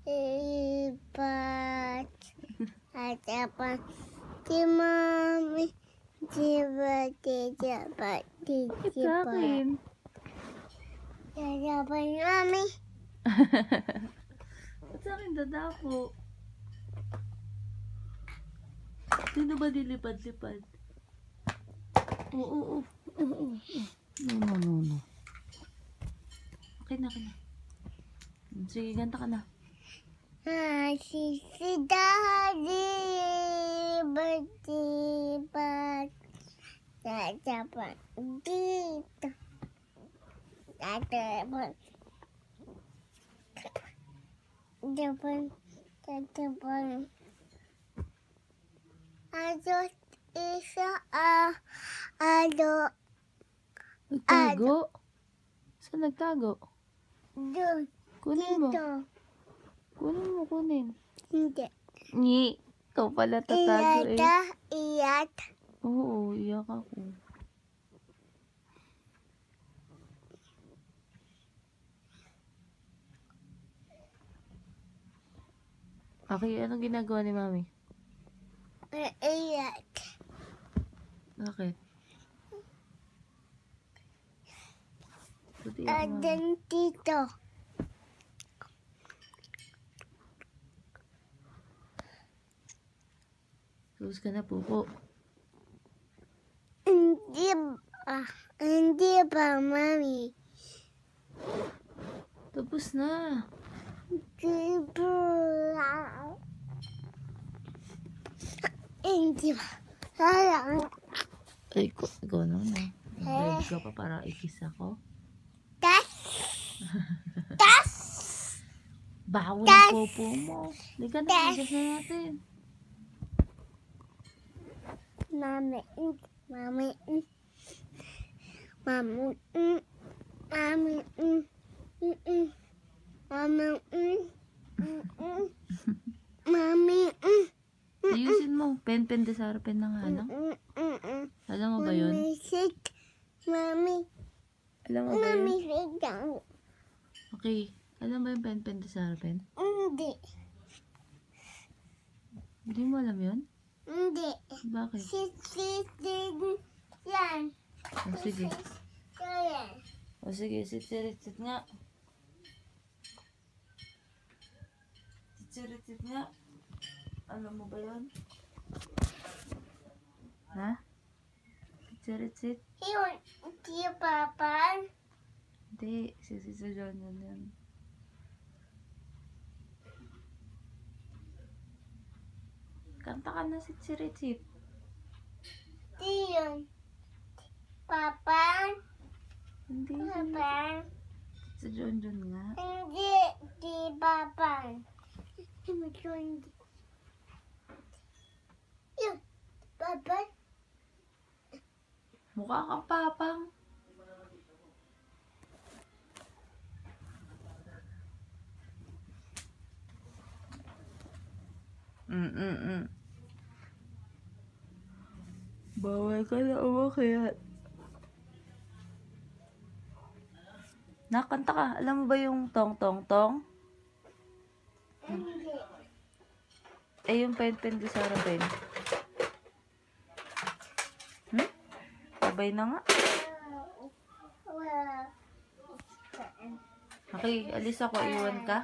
Lipat. Hadapan si Mami. Hadapan. Hadapan Mami. Ba't sa akin dadako? Sino ba dilipad-lipad? Oo. No. Okay na. Sige, ganta ka na. Si Daddy berlipat. Hadapan dito. Hadapan. Ados isa Nagtago? Saan nagtago? doon. Kunin mo. Dito. Kunin. Hindi. Nyi. Ikaw pala tatago eh. Iyak. Oo, iyak ako. Okay, anong ginagawa ni Mami? Iyak. Bakit? Buti ako, Mami. Adan dito. Tapos ka na, pupo. Hindi ba, Mami? Tapos na. Hindi ba? Sayang. Ay, ikaw naman ah. Nag-drive ka pa para ikis ako. Tas! Bawo ng popo mo. Liga na, ikis na natin. Mami. Ayusin mo. Pen de Sarapen na nga, no? Alam mo ba yun? Mami. Alam mo ba yun? Mami. Okay. Alam mo yung pen de Sarapen? Hindi. Hindi mo alam yun? Hindi. Bakit? Yan. O sige. Yan. O sige, sit nga. Sit nga. Alam mo ba yun? Ha? Sit. Yun. Hindi Papa. Hindi. Si John yun. Kanta ka na sit. Hindi yun. Papa. Hindi. Papa. Si John nga. Hindi. Di Papa. Yun. Papa. Mukha kang papang. Bawal ka na umakyat. Nakanta ka. Alam mo ba yung tong? Hindi. Eh, yung pen de Sarapen. Sabay na nga. Okay, alis ako. Iwan ka.